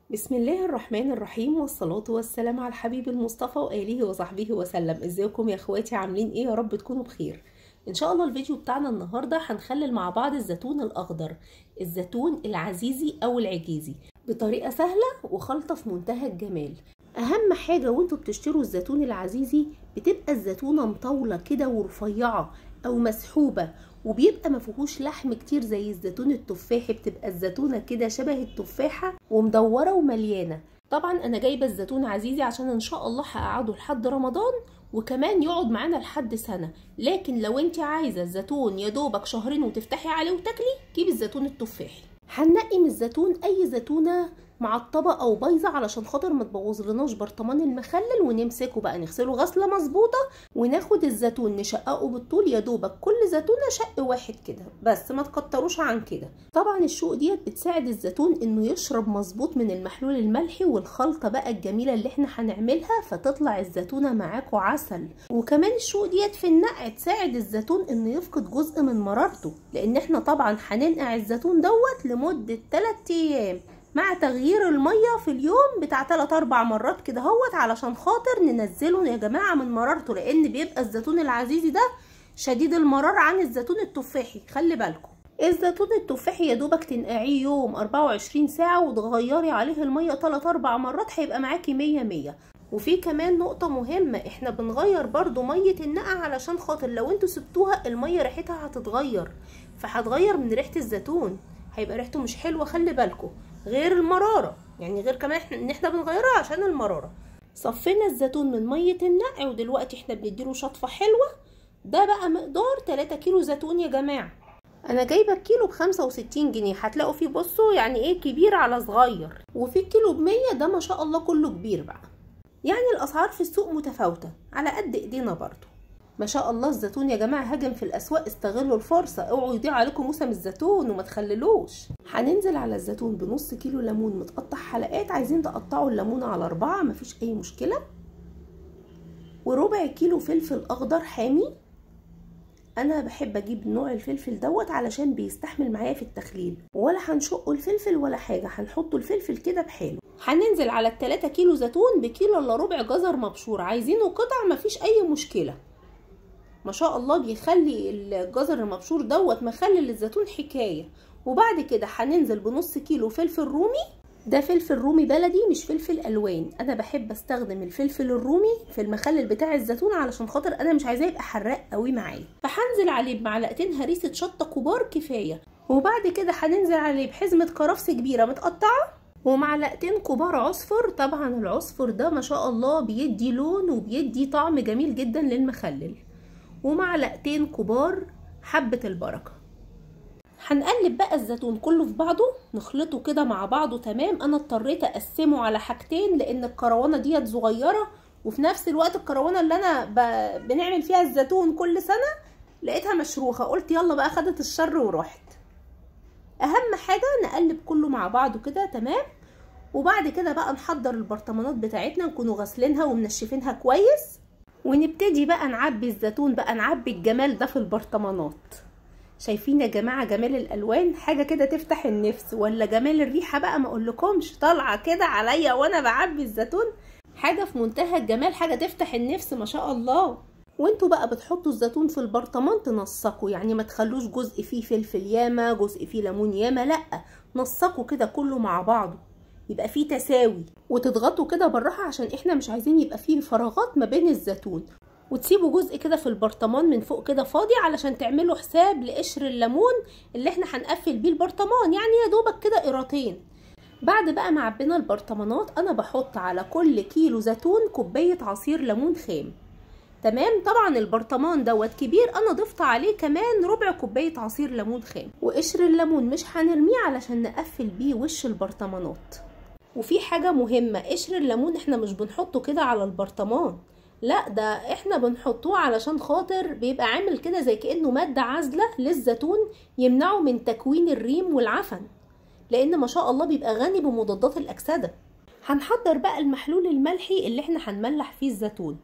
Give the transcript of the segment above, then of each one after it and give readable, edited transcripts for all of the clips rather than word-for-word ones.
بسم الله الرحمن الرحيم، والصلاة والسلام على الحبيب المصطفى وآله وصحبه وسلم. ازيكم يا اخواتي؟ عاملين ايه؟ يا رب تكونوا بخير. ان شاء الله الفيديو بتاعنا النهاردة هنخلل مع بعض الزيتون الاخضر، الزيتون العزيزي او العجيزي، بطريقة سهلة وخلطة في منتهى الجمال. اهم حاجة وانتوا بتشتروا الزيتون العزيزي بتبقى الزيتونة مطولة كده ورفيعة او مسحوبة، وبيبقى ما فيهوش لحم كتير زي الزيتون التفاحي. بتبقى الزيتونه كده شبه التفاحه ومدوره ومليانه. طبعا انا جايبه الزيتون عزيزي عشان ان شاء الله هقعده لحد رمضان، وكمان يقعد معانا لحد سنه. لكن لو انت عايزه الزيتون يا دوبك شهرين وتفتحي عليه وتاكلي، جيبي الزيتون التفاحي. هننقي من الزيتون اي زيتونه معطبه او بايظه علشان خاطر ما تبوظلناش برطمان المخلل، ونمسكه بقى نغسله غسله مظبوطه، وناخد الزيتون نشققه بالطول، يا دوبك كل زيتونه شق واحد كده بس، ما تكتروش عن كده. طبعا الشوق ديت بتساعد الزيتون انه يشرب مظبوط من المحلول الملحي والخلطه بقى الجميله اللي احنا هنعملها، فتطلع الزيتونه معاكوا عسل. وكمان الشوق ديت في النقع تساعد الزيتون انه يفقد جزء من مرارته، لان احنا طبعا هننقع الزيتون دوت لمده 3 ايام مع تغيير المية في اليوم بتاع 3-4 مرات كده هوت، علشان خاطر ننزله يا جماعة من مرارته، لان بيبقى الزيتون العزيزي ده شديد المرار عن الزيتون التفاحي. خلي بالكم، الزيتون التفاحي يا دوبك تنقعيه يوم 24 ساعة وتغيري عليه المية 3-4 مرات، هيبقى معاكي 100. وفي كمان نقطة مهمة، احنا بنغير برضو مية النقع علشان خاطر لو انتوا سبتوها المية ريحتها هتتغير، فهتغير من ريحة الزيتون، هيبقى ريحته مش حلوة. خلي بالكم، غير المرارة، يعني غير كمان ان احنا بنغيرها عشان المرارة. صفينا الزيتون من مية النقع، ودلوقتي احنا بنديله شطفة حلوة. ده بقى مقدار 3 كيلو زيتون يا جماعة. انا جايبه الكيلو ب65 جنيه، هتلاقوا فيه بصوا يعني ايه كبير على صغير، وفي الكيلو ب100 ده ما شاء الله كله كبير بقى. يعني الاسعار في السوق متفاوتة على قد ايدينا برضو. ما شاء الله الزيتون يا جماعه هاجم في الاسواق، استغلوا الفرصه، اوعوا يضيع عليكم موسم الزيتون وما تخللوش. هننزل على الزيتون بنص كيلو ليمون متقطع حلقات، عايزين تقطعوا الليمونه على 4 مفيش اي مشكله، وربع كيلو فلفل اخضر حامي. انا بحب اجيب نوع الفلفل دوت علشان بيستحمل معايا في التخليل، ولا هنشقه الفلفل ولا حاجه، هنحطه الفلفل كده بحاله. هننزل على 3 كيلو زيتون بكيلو الا ربع جزر مبشور، عايزينه قطع مفيش اي مشكله. ما شاء الله بيخلي الجزر المبشور دوت مخلل الزيتون حكايه. وبعد كده هننزل بنص كيلو فلفل رومي، ده فلفل رومي بلدي مش فلفل الوان، انا بحب استخدم الفلفل الرومي في المخلل بتاع الزيتون علشان خاطر انا مش عايزاه يبقى حراق قوي معايا. فهنزل عليه بمعلقتين هريسه شطه كبار كفايه، وبعد كده هننزل عليه بحزمه كرفس كبيره متقطعه، ومعلقتين كبار عصفر. طبعا العصفر ده ما شاء الله بيدي لون وبيدي طعم جميل جدا للمخلل، ومعلقتين كبار حبة البركة. هنقلب بقى الزيتون كله في بعضه، نخلطه كده مع بعضه تمام. انا اضطريت اقسمه على حاجتين لان الكروانة ديت صغيرة، وفي نفس الوقت الكروانة اللي انا بنعمل فيها الزيتون كل سنة لقيتها مشروخة، قلت يلا بقى خدت الشر ورحت. اهم حاجة نقلب كله مع بعضه كده تمام. وبعد كده بقى نحضر البرطمانات بتاعتنا، نكونوا غسلينها ومنشفينها كويس، ونبتدي بقى نعبي الزيتون، بقى نعبي الجمال ده في البرطمانات. شايفين يا جماعه جمال الالوان؟ حاجه كده تفتح النفس. ولا جمال الريحه بقى ما اقولكمش، طالعه كده عليا وانا بعبي الزيتون، حاجه في منتهى الجمال، حاجه تفتح النفس ما شاء الله. وانتوا بقى بتحطوا الزيتون في البرطمان تنسقوا، يعني ما تخلوش جزء فيه فلفل ياما جزء فيه ليمون ياما، لا، نسقوا كده كله مع بعضه، يبقى فيه تساوي. وتضغطوا كده بالراحه عشان احنا مش عايزين يبقى فيه فراغات ما بين الزيتون. وتسيبوا جزء كده في البرطمان من فوق كده فاضي علشان تعملوا حساب لقشر الليمون اللي احنا هنقفل بيه البرطمان، يعني يا دوبك كده قيرتين. بعد بقى ما عبينا البرطمانات انا بحط على كل كيلو زيتون كوبايه عصير ليمون خام. تمام. طبعا البرطمان دوت كبير، انا ضفت عليه كمان ربع كوبايه عصير ليمون خام. وقشر الليمون مش هنرميه علشان نقفل بيه وش البرطمانات. وفي حاجه مهمه، قشر الليمون احنا مش بنحطه كده على البرطمان، لا، ده احنا بنحطوه علشان خاطر بيبقى عامل كده زي كأنه مادة عازلة للزيتون، يمنعه من تكوين الريم والعفن، لان ما شاء الله بيبقى غني بمضادات الاكسدة. هنحضر بقى المحلول الملحي اللي احنا هنملح فيه الزيتون.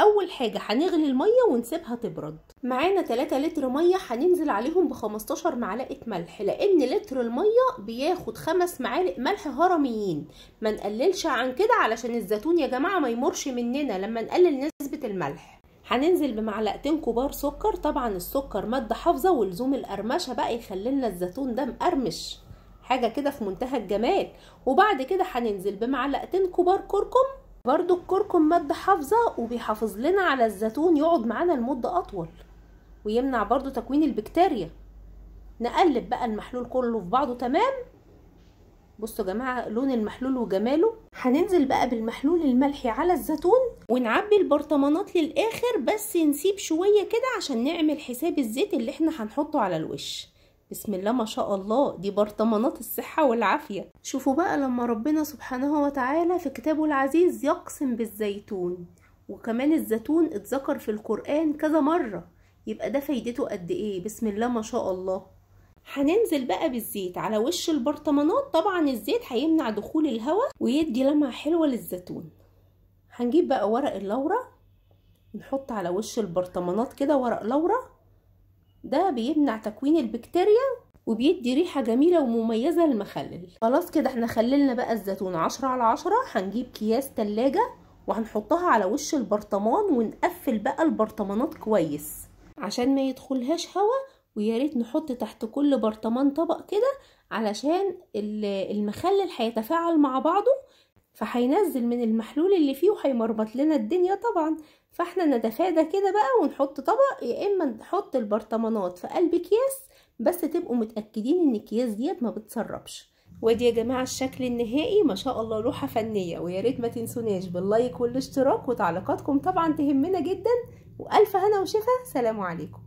اول حاجه هنغلي الميه ونسيبها تبرد. معانا 3 لتر ميه هننزل عليهم ب15 معلقه ملح، لان لتر الميه بياخد 5 معالق ملح هرميين. ما نقللش عن كده علشان الزيتون يا جماعه ما يمرش مننا لما نقلل نسبه الملح. هننزل بمعلقتين كبار سكر، طبعا السكر ماده حافظه ولزوم القرمشه بقى يخلينا الزيتون ده مقرمش، حاجه كده في منتهى الجمال. وبعد كده هننزل بمعلقتين كبار كركم، برضو الكركم ماده حافظه وبيحافظ لنا على الزيتون يقعد معانا لمده اطول ويمنع برضو تكوين البكتيريا. نقلب بقى المحلول كله في بعضه تمام. بصوا يا جماعه لون المحلول وجماله. هننزل بقى بالمحلول الملحي على الزيتون ونعبي البرطمانات للاخر، بس نسيب شويه كده عشان نعمل حساب الزيت اللي احنا هنحطه على الوش. بسم الله ما شاء الله، دي برطمانات الصحه والعافيه. شوفوا بقى لما ربنا سبحانه وتعالى في كتابه العزيز يقسم بالزيتون، وكمان الزيتون اتذكر في القرآن كذا مره، يبقى ده فايدته قد ايه. بسم الله ما شاء الله. هننزل بقى بالزيت على وش البرطمانات، طبعا الزيت هيمنع دخول الهواء ويدي لمعة حلوة للزيتون. هنجيب بقى ورق اللورة نحط على وش البرطمانات كده، ورق لورة ده بيمنع تكوين البكتيريا وبيدي ريحة جميلة ومميزة للمخلل. خلاص كده احنا خللنا بقى الزيتون 10/10. هنجيب اكياس تلاجة وهنحطها على وش البرطمان ونقفل بقى البرطمانات كويس عشان ما يدخلهاش هواء. ويا ريت نحط تحت كل برطمان طبق كده علشان المخلل هيتفاعل مع بعضه، فهينزل من المحلول اللي فيه وهيمرمط لنا الدنيا طبعا. فاحنا نتفادى كده بقى ونحط طبق، يا اما نحط البرطمانات في قلب اكياس، بس تبقوا متاكدين ان الاكياس ديت ما بتسربش. ودي يا جماعه الشكل النهائي، ما شاء الله لوحه فنيه. ويا ريت ما تنسوناش باللايك والاشتراك، وتعليقاتكم طبعا تهمنا جدا. والف هنا وشفا، سلام عليكم.